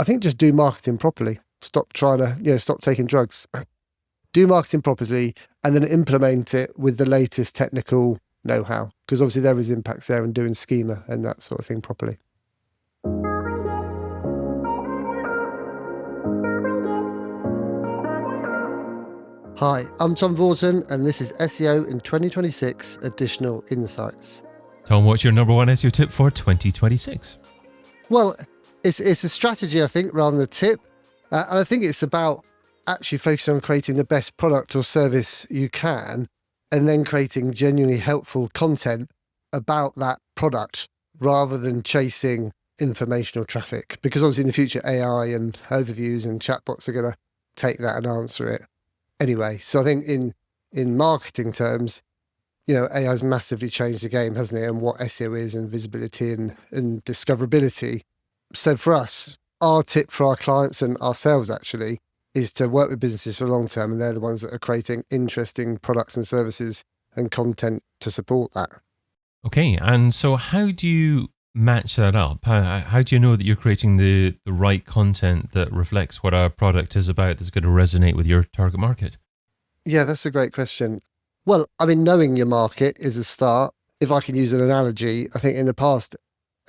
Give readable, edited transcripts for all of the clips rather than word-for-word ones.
I think just do marketing properly. Stop trying to, stop taking drugs. Do marketing properly and then implement it with the latest technical know-how. Because obviously there is impacts there in doing schema and that sort of thing properly. Hi, I'm Tom Vaughton, and this is SEO in 2026 Additional Insights. Tom, what's your number one SEO tip for 2026? Well, it's a strategy, I think, rather than a tip. And I think it's about actually focusing on creating the best product or service you can, and then creating genuinely helpful content about that product rather than chasing informational traffic. Because obviously in the future, AI and overviews and chatbots are going to take that and answer it anyway. So I think in marketing terms, AI's massively changed the game, hasn't it? And what SEO is and visibility and discoverability. So for us, our tip for our clients and ourselves actually is to work with businesses for the long term. And they're the ones that are creating interesting products and services and content to support that. Okay. And so how do you match that up? How do you know that you're creating the right content that reflects what our product is about that's going to resonate with your target market? Yeah, that's a great question. Well, I mean, knowing your market is a start. If I can use an analogy, I think in the past,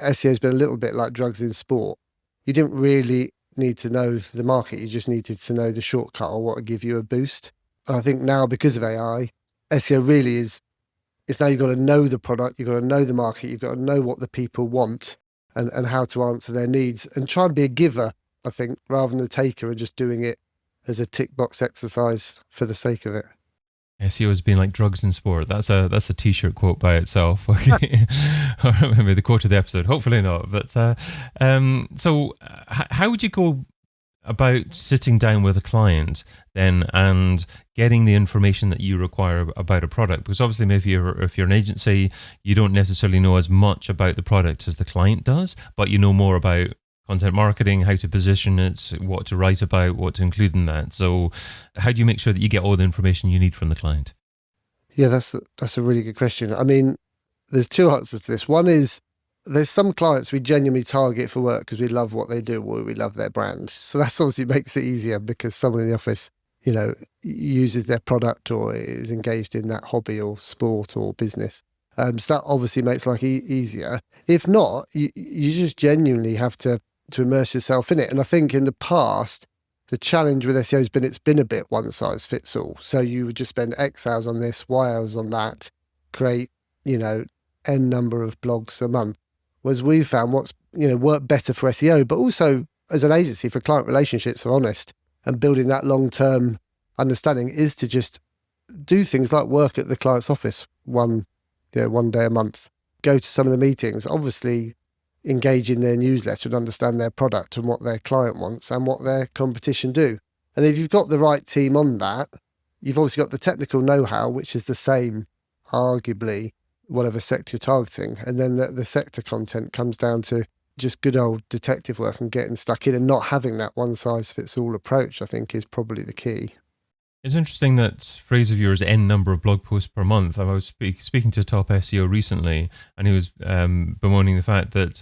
SEO has been a little bit like drugs in sport. You didn't really need to know the market. You just needed to know the shortcut or what would give you a boost. And I think now, because of AI, SEO really it's now you've got to know the product, you've got to know the market, you've got to know what the people want and how to answer their needs and try and be a giver, I think, rather than a taker and just doing it as a tick box exercise for the sake of it. SEO has been like drugs in sport. That's a t-shirt quote by itself. Okay. Or maybe the quote of the episode. Hopefully not. But so how would you go about sitting down with a client then and getting the information that you require about a product? Because obviously maybe if you're an agency, you don't necessarily know as much about the product as the client does, but you know more about content marketing, how to position it, what to write about, what to include in that. So how do you make sure that you get all the information you need from the client? Yeah, that's a really good question. I mean, there's two answers to this. One is there's some clients we genuinely target for work because we love what they do or we love their brand. So that's obviously makes it easier because someone in the office, uses their product or is engaged in that hobby or sport or business. So that obviously makes life easier. If not, you just genuinely have to immerse yourself in it. And I think in the past, the challenge with SEO has been it's been a bit one size fits all. So you would just spend X hours on this, Y hours on that, create, N number of blogs a month. Whereas we found what's, worked better for SEO, but also as an agency for client relationships, are honest, and building that long-term understanding is to just do things like work at the client's office one day a month, go to some of the meetings, obviously engage in their newsletter and understand their product and what their client wants and what their competition do. And if you've got the right team on that, you've obviously got the technical know-how, which is the same, arguably, whatever sector you're targeting. And then the sector content comes down to just good old detective work and getting stuck in and not having that one-size-fits-all approach, I think, is probably the key. It's interesting that phrase of yours, N number of blog posts per month. I was speaking to a top SEO recently, and he was bemoaning the fact that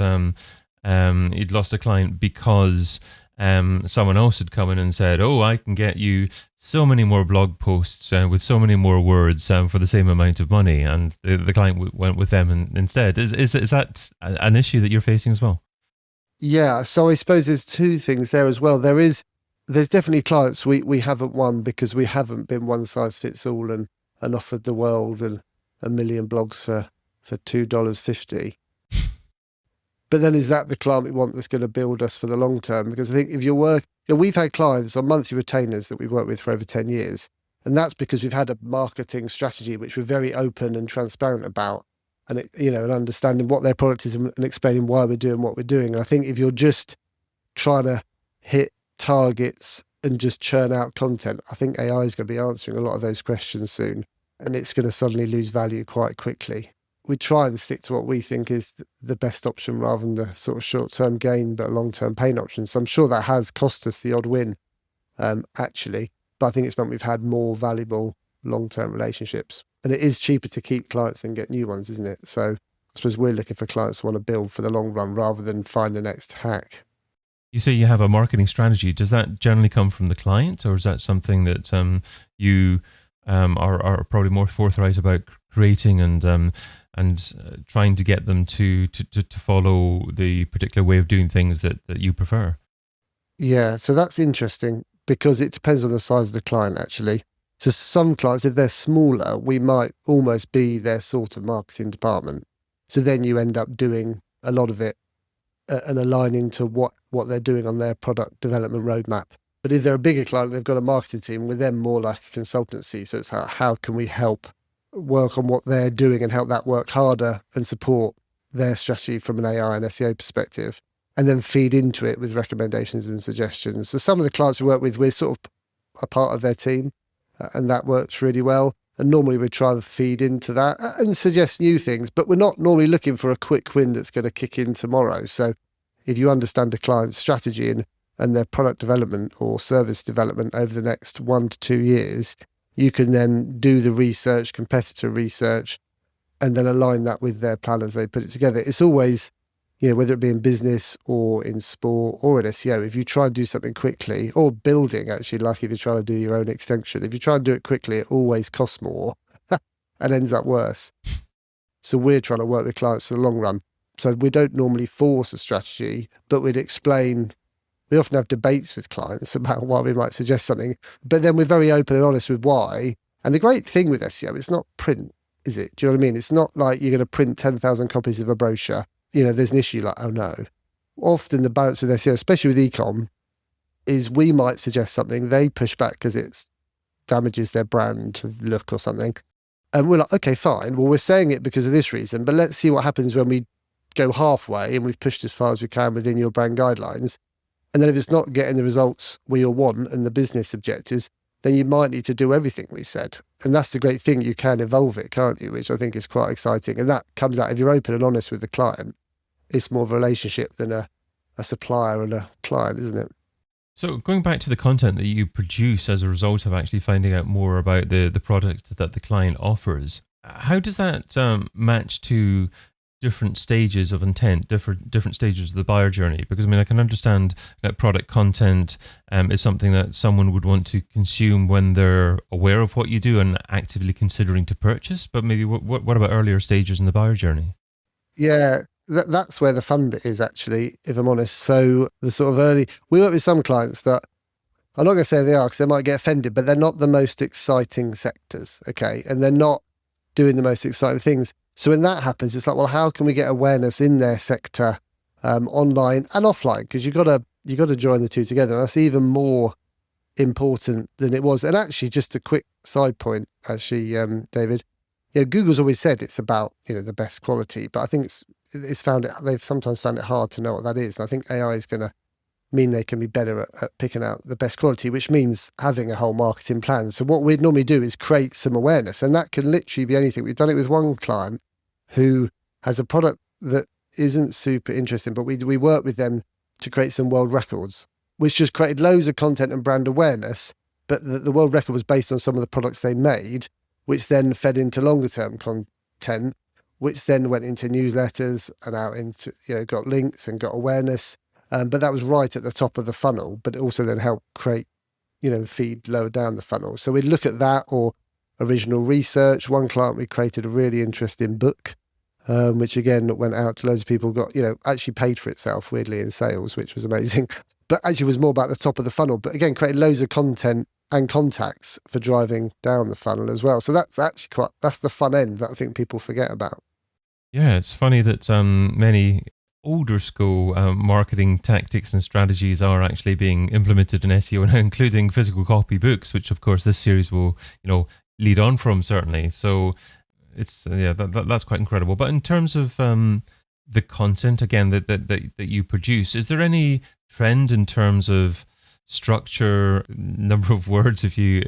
he'd lost a client because someone else had come in and said, "Oh, I can get you so many more blog posts with so many more words for the same amount of money," and the client went with them instead. Is that an issue that you're facing as well? Yeah, so I suppose there's two things there as well. There's definitely clients we haven't won because we haven't been one size fits all and offered the world and a million blogs for $2.50. But then is that the client we want that's going to build us for the long term? Because I think if we've had clients on monthly retainers that we've worked with for over 10 years. And that's because we've had a marketing strategy, which we're very open and transparent about and, and understanding what their product is and explaining why we're doing what we're doing. And I think if you're just trying to hit targets and just churn out content, I think AI is going to be answering a lot of those questions soon. And it's going to suddenly lose value quite quickly. We try and stick to what we think is the best option rather than the sort of short-term gain but long-term pain option. So I'm sure that has cost us the odd win, actually. But I think it's meant we've had more valuable long-term relationships. And it is cheaper to keep clients and get new ones, isn't it? So I suppose we're looking for clients who want to build for the long run rather than find the next hack. You say you have a marketing strategy. Does that generally come from the client, or is that something that you are probably more forthright about creating and trying to get them to follow the particular way of doing things that you prefer? Yeah, so that's interesting because it depends on the size of the client, actually. So some clients, if they're smaller, we might almost be their sort of marketing department. So then you end up doing a lot of it and aligning to what they're doing on their product development roadmap. But if they're a bigger client, they've got a marketing team, with them more like a consultancy. So it's how can we help work on what they're doing and help that work harder and support their strategy from an AI and SEO perspective, and then feed into it with recommendations and suggestions. So some of the clients we work with, we're sort of a part of their team, and that works really well. And normally we try and feed into that and suggest new things, but we're not normally looking for a quick win that's going to kick in tomorrow. So if you understand a client's strategy and their product development or service development over the next 1 to 2 years, you can then do the research, competitor research, and then align that with their plan as they put it together. It's always, whether it be in business or in sport or in SEO, if you try and do something quickly, or building, actually, like if you're trying to do your own extension, if you try and do it quickly, it always costs more and ends up worse. So we're trying to work with clients for the long run. So we don't normally force a strategy, but we'd explain. We often have debates with clients about why we might suggest something, but then we're very open and honest with why. And the great thing with SEO, it's not print, is it? Do you know what I mean? It's not like you're going to print 10,000 copies of a brochure. There's an issue like, oh no. Often the balance with SEO, especially with ecom, is we might suggest something, they push back because it damages their brand look or something. And we're like, okay, fine. Well, we're saying it because of this reason, but let's see what happens when we go halfway and we've pushed as far as we can within your brand guidelines. And then if it's not getting the results we all want and the business objectives, then you might need to do everything we've said. And that's the great thing. You can evolve it, can't you? Which I think is quite exciting. And that comes out, if you're open and honest with the client, it's more of a relationship than a supplier and a client, isn't it? So going back to the content that you produce as a result of actually finding out more about the product that the client offers, how does that match to different stages of intent, different stages of the buyer journey? Because I can understand that product content is something that someone would want to consume when they're aware of what you do and actively considering to purchase. But maybe what about earlier stages in the buyer journey? Yeah, that's where the fun bit is, actually, if I'm honest. So the sort of early, we work with some clients that, I'm not going to say they are because they might get offended, but they're not the most exciting sectors, okay? And they're not doing the most exciting things. So when that happens, it's like, well, how can we get awareness in their sector, online and offline? Because you got to join the two together. And that's even more important than it was. And actually, just a quick side point, actually, David, Google's always said it's about, the best quality, but I think they've sometimes found it hard to know what that is. And I think AI is going to mean they can be better at picking out the best quality, which means having a whole marketing plan. So what we'd normally do is create some awareness, and that can literally be anything. We've done it with one client who has a product that isn't super interesting, but we work with them to create some world records, which just created loads of content and brand awareness. But the world record was based on some of the products they made, which then fed into longer term content, which then went into newsletters and out into, got links and got awareness. But that was right at the top of the funnel, but it also then helped create, feed lower down the funnel. So we'd look at that, or original research. One client, we created a really interesting book, which again went out to loads of people, got, actually paid for itself, weirdly, in sales, which was amazing. But actually was more about the top of the funnel, but again, created loads of content and contacts for driving down the funnel as well. So that's actually that's the fun end that I think people forget about. Yeah, it's funny that many older school marketing tactics and strategies are actually being implemented in SEO now, including physical copy books, which of course this series will, lead on from, certainly. So it's that's quite incredible. But in terms of the content again that you produce, is there any trend in terms of structure, number of words, if you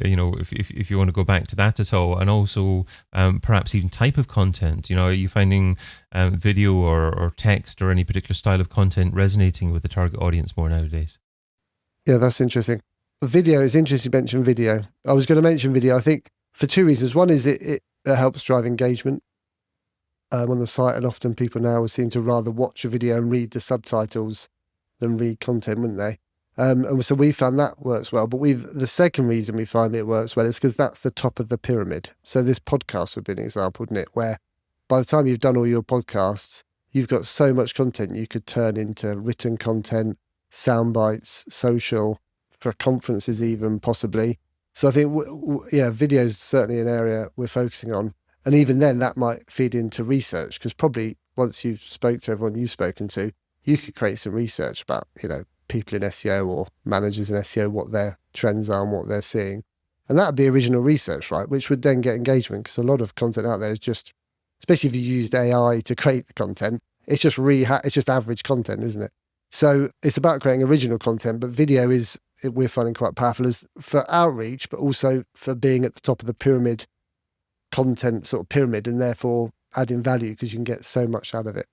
want to go back to that at all, and also perhaps even type of content? Are you finding video or text or any particular style of content resonating with the target audience more nowadays? Yeah, that's interesting. Video is interesting. You mentioned video. I was going to mention video, I think, for two reasons. One is it helps drive engagement on the site, and often people now seem to rather watch a video and read the subtitles than read content, wouldn't they? And so we found that works well. But the second reason we find it works well is because that's the top of the pyramid. So this podcast would be an example, wouldn't it? Where by the time you've done all your podcasts, you've got so much content you could turn into written content, sound bites, social, for conferences even possibly. So I think, video is certainly an area we're focusing on. And even then that might feed into research, because probably once you've spoke to everyone you've spoken to, you could create some research about, people in SEO or managers in SEO, what their trends are and what they're seeing. And that would be original research, right? Which would then get engagement, because a lot of content out there is just, especially if you used AI to create the content, it's just it's just average content, isn't it? So it's about creating original content, but video we're finding quite powerful as for outreach, but also for being at the top of the pyramid, content sort of pyramid, and therefore adding value because you can get so much out of it.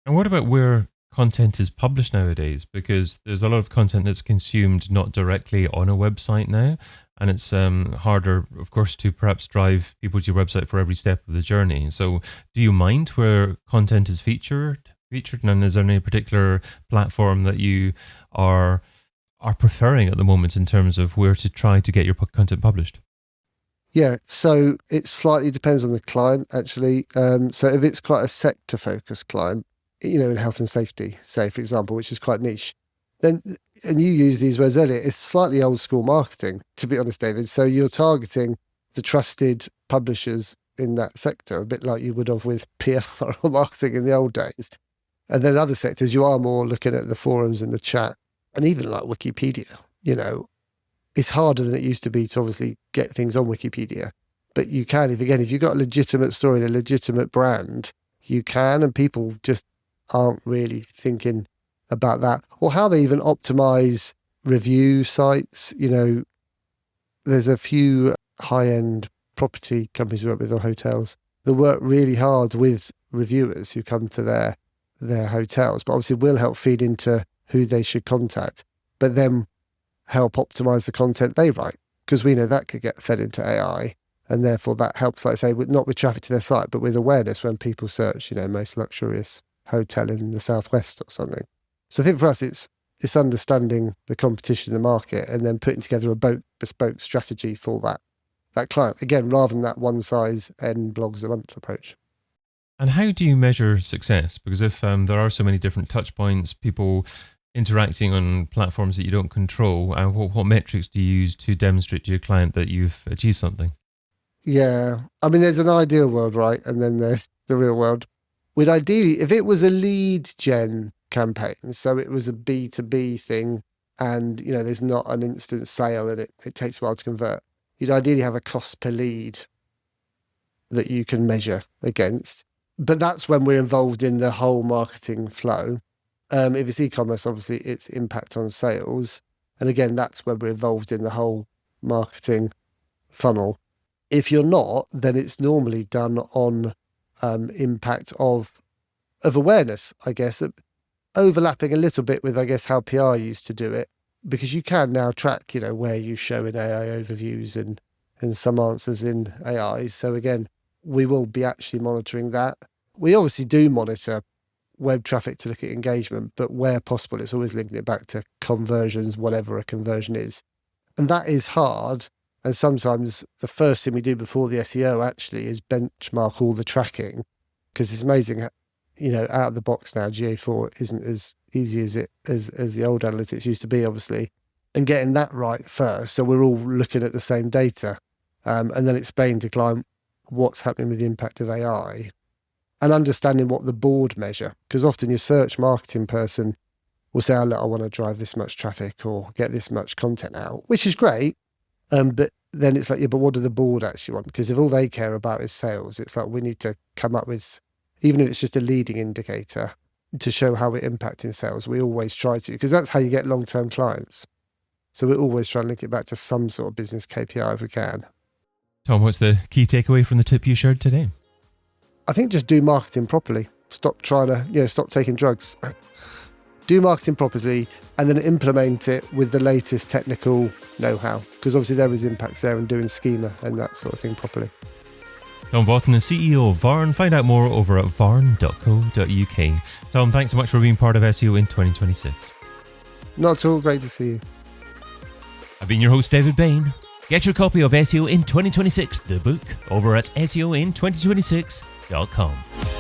And what about where content is published nowadays? Because there's a lot of content that's consumed not directly on a website now, and it's harder, of course, to perhaps drive people to your website for every step of the journey. So do you mind where content is featured? And is there any particular platform that you are preferring at the moment in terms of where to try to get your content published? Yeah, so it slightly depends on the client, actually. So if it's quite a sector-focused client, in health and safety, say, for example, which is quite niche, then, and you use these words earlier, it's slightly old school marketing, to be honest, David. So you're targeting the trusted publishers in that sector, a bit like you would have with PR or marketing in the old days. And then other sectors, you are more looking at the forums and the chat, and even like Wikipedia, it's harder than it used to be to obviously get things on Wikipedia. But you can, if you've got a legitimate story and a legitimate brand, you can, and people just aren't really thinking about that, or how they even optimize review sites. There's a few high-end property companies we work with, or hotels, that work really hard with reviewers who come to their hotels, but obviously will help feed into who they should contact, but then help optimize the content they write, because we know that could get fed into AI, and therefore that helps, like I say, not with traffic to their site, but with awareness when people search, most luxurious hotel in the Southwest or something. So I think for us, it's understanding the competition in the market and then putting together a bespoke strategy for that client. Again, rather than that one size N blogs a month approach. And how do you measure success? Because if there are so many different touch points, people interacting on platforms that you don't control, what metrics do you use to demonstrate to your client that you've achieved something? Yeah. I mean, there's an ideal world, right? And then there's the real world. We'd ideally, if it was a lead gen campaign, so it was a B2B thing, and, there's not an instant sale and it takes a while to convert, you'd ideally have a cost per lead that you can measure against. But that's when we're involved in the whole marketing flow. If it's e-commerce, obviously it's impact on sales. And again, that's when we're involved in the whole marketing funnel. If you're not, then it's normally done on impact of awareness, I guess, overlapping a little bit with, I guess, how PR used to do it, because you can now track, where you show in AI overviews and some answers in AI. So again, we will be actually monitoring that. We obviously do monitor web traffic to look at engagement, but where possible, it's always linking it back to conversions, whatever a conversion is. And that is hard. And sometimes the first thing we do before the SEO actually is benchmark all the tracking, because it's amazing, out of the box now, GA4 isn't as easy as the old analytics used to be, obviously, and getting that right first. So we're all looking at the same data, and then explaining to client what's happening with the impact of AI, and understanding what the board measure, because often your search marketing person will say, look, I want to drive this much traffic or get this much content out, which is great. But then it's like, yeah, but what do the board actually want? Because if all they care about is sales, it's like we need to come up with, even if it's just a leading indicator, to show how we're impacting sales. We always try to, because that's how you get long-term clients. So we're always trying to link it back to some sort of business KPI if we can. Tom, what's the key takeaway from the tip you shared today? I think just do marketing properly. Stop trying to, stop taking drugs. Do marketing properly and then implement it with the latest technical know-how, because obviously there is impacts there, and doing schema and that sort of thing properly. Tom Vaughton, the CEO of Vaughton. Find out more over at vaughton.co.uk. Tom, thanks so much for being part of SEO in 2026. Not at all. Great to see you. I've been your host, David Bain. Get your copy of SEO in 2026, the book, over at SEOin2026.com.